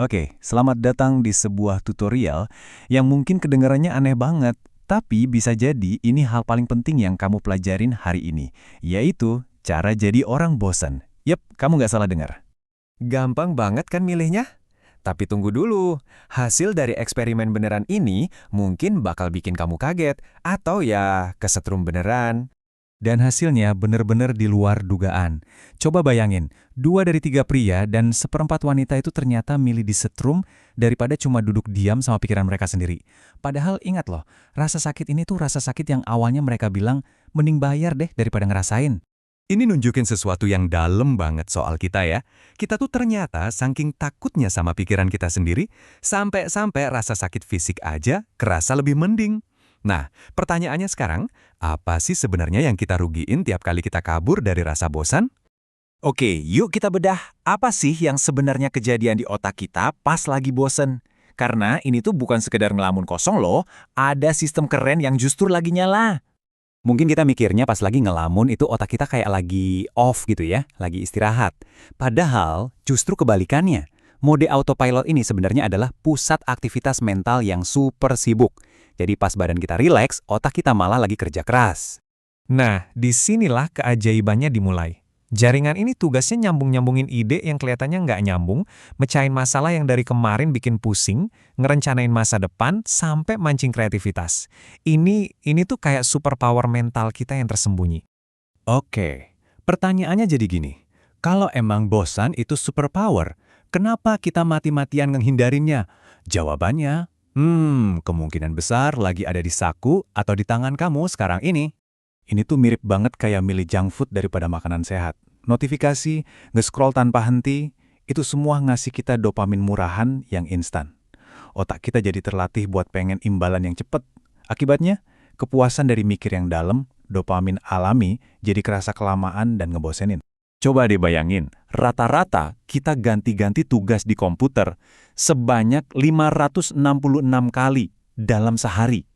Oke, selamat datang di sebuah tutorial yang mungkin kedengarannya aneh banget, tapi bisa jadi ini hal paling penting yang kamu pelajarin hari ini, yaitu cara jadi orang bosan. Yep, kamu nggak salah dengar. Gampang banget kan milihnya? Tapi tunggu dulu, hasil dari eksperimen beneran ini mungkin bakal bikin kamu kaget, atau ya kesetrum beneran. Dan hasilnya benar-benar di luar dugaan. Coba bayangin, 2 dari 3 pria dan seperempat wanita itu ternyata milih disetrum daripada cuma duduk diam sama pikiran mereka sendiri. Padahal ingat loh, rasa sakit ini tuh rasa sakit yang awalnya mereka bilang, mending bayar deh daripada ngerasain. Ini nunjukin sesuatu yang dalam banget soal kita ya. Kita tuh ternyata saking takutnya sama pikiran kita sendiri, sampai-sampai rasa sakit fisik aja kerasa lebih mending. Nah, pertanyaannya sekarang, apa sih sebenarnya yang kita rugiin tiap kali kita kabur dari rasa bosan? Oke, yuk kita bedah apa sih yang sebenarnya kejadian di otak kita pas lagi bosen. Karena ini tuh bukan sekedar ngelamun kosong loh, ada sistem keren yang justru lagi nyala. Mungkin kita mikirnya pas lagi ngelamun itu otak kita kayak lagi off gitu ya, lagi istirahat. Padahal justru kebalikannya. Mode autopilot ini sebenarnya adalah pusat aktivitas mental yang super sibuk. Jadi pas badan kita rileks, otak kita malah lagi kerja keras. Nah, disinilah keajaibannya dimulai. Jaringan ini tugasnya nyambung-nyambungin ide yang kelihatannya nggak nyambung, mecahin masalah yang dari kemarin bikin pusing, ngerencanain masa depan, sampai mancing kreativitas. Ini tuh kayak superpower mental kita yang tersembunyi. Oke, pertanyaannya jadi gini. Kalau emang bosan itu superpower, kenapa kita mati-matian ngehindarinya? Jawabannya, kemungkinan besar lagi ada di saku atau di tangan kamu sekarang ini. Ini tuh mirip banget kayak milih junk food daripada makanan sehat. Notifikasi, nge-scroll tanpa henti, itu semua ngasih kita dopamin murahan yang instan. Otak kita jadi terlatih buat pengen imbalan yang cepet. Akibatnya, kepuasan dari mikir yang dalam, dopamin alami, jadi kerasa kelamaan dan ngebosenin. Coba deh bayangin, rata-rata kita ganti-ganti tugas di komputer sebanyak 566 kali dalam sehari.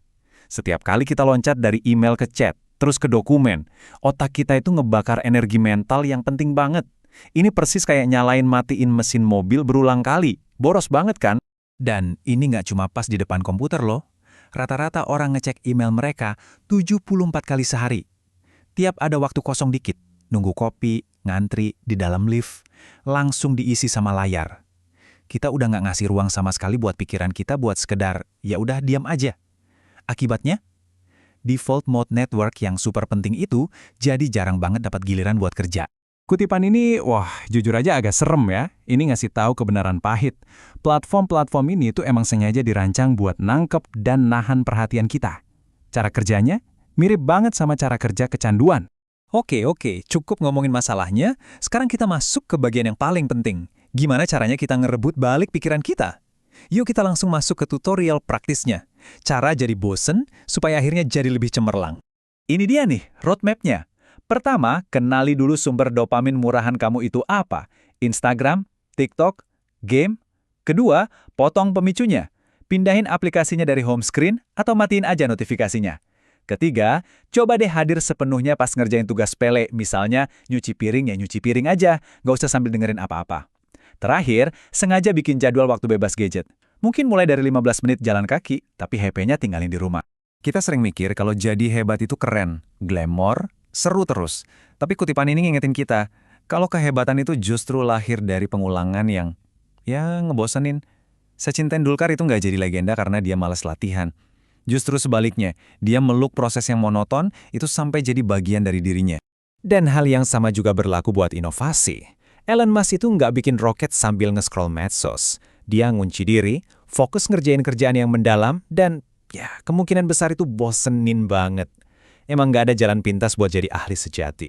Setiap kali kita loncat dari email ke chat, terus ke dokumen, otak kita itu ngebakar energi mental yang penting banget. Ini persis kayak nyalain matiin mesin mobil berulang kali. Boros banget kan? Dan ini nggak cuma pas di depan komputer loh. Rata-rata orang ngecek email mereka 74 kali sehari. Tiap ada waktu kosong dikit, nunggu kopi, ngantri di dalam lift, langsung diisi sama layar. Kita udah nggak ngasih ruang sama sekali buat pikiran kita buat sekedar, ya udah diam aja. Akibatnya, default mode network yang super penting itu jadi jarang banget dapat giliran buat kerja. Kutipan ini, wah, jujur aja agak serem ya. Ini ngasih tahu kebenaran pahit. Platform-platform ini tuh emang sengaja dirancang buat nangkep dan nahan perhatian kita. Cara kerjanya mirip banget sama cara kerja kecanduan. Oke, cukup ngomongin masalahnya. Sekarang kita masuk ke bagian yang paling penting. Gimana caranya kita ngerebut balik pikiran kita? Yuk kita langsung masuk ke tutorial praktisnya. Cara jadi bosen supaya akhirnya jadi lebih cemerlang. Ini dia nih, roadmap-nya. Pertama, kenali dulu sumber dopamin murahan kamu itu apa. Instagram, TikTok, game. Kedua, potong pemicunya. Pindahin aplikasinya dari home screen atau matiin aja notifikasinya. Ketiga, coba deh hadir sepenuhnya pas ngerjain tugas sepele. Misalnya, nyuci piring ya nyuci piring aja. Nggak usah sambil dengerin apa-apa. Terakhir, sengaja bikin jadwal waktu bebas gadget. Mungkin mulai dari 15 menit jalan kaki, tapi HP-nya tinggalin di rumah. Kita sering mikir kalau jadi hebat itu keren, glamor, seru terus. Tapi kutipan ini ngingetin kita, kalau kehebatan itu justru lahir dari pengulangan yang, ya ngebosenin. Sachin Tendulkar itu nggak jadi legenda karena dia malas latihan. Justru sebaliknya, dia meluk proses yang monoton itu sampai jadi bagian dari dirinya. Dan hal yang sama juga berlaku buat inovasi. Elon Musk itu nggak bikin roket sambil nge-scroll medsos. Dia ngunci diri, fokus ngerjain kerjaan yang mendalam, dan ya kemungkinan besar itu bosenin banget. Emang nggak ada jalan pintas buat jadi ahli sejati.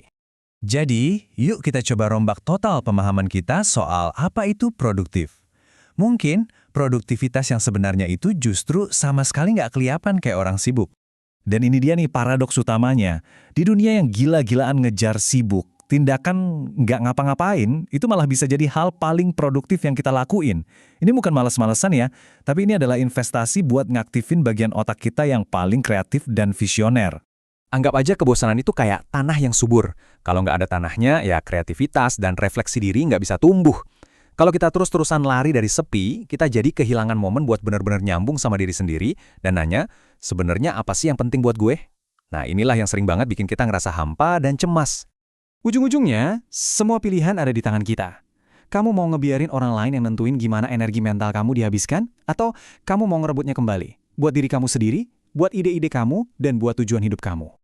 Jadi, yuk kita coba rombak total pemahaman kita soal apa itu produktif. Mungkin produktivitas yang sebenarnya itu justru sama sekali nggak kelihatan kayak orang sibuk. Dan ini dia nih paradoks utamanya. Di dunia yang gila-gilaan ngejar sibuk, tindakan nggak ngapa-ngapain, itu malah bisa jadi hal paling produktif yang kita lakuin. Ini bukan malas-malesan ya, tapi ini adalah investasi buat ngaktifin bagian otak kita yang paling kreatif dan visioner. Anggap aja kebosanan itu kayak tanah yang subur. Kalau nggak ada tanahnya, ya kreativitas dan refleksi diri nggak bisa tumbuh. Kalau kita terus-terusan lari dari sepi, kita jadi kehilangan momen buat benar-benar nyambung sama diri sendiri dan nanya, sebenarnya apa sih yang penting buat gue? Nah, inilah yang sering banget bikin kita ngerasa hampa dan cemas. Ujung-ujungnya, semua pilihan ada di tangan kita. Kamu mau ngebiarin orang lain yang nentuin gimana energi mental kamu dihabiskan? Atau kamu mau ngerebutnya kembali? Buat diri kamu sendiri, buat ide-ide kamu, dan buat tujuan hidup kamu.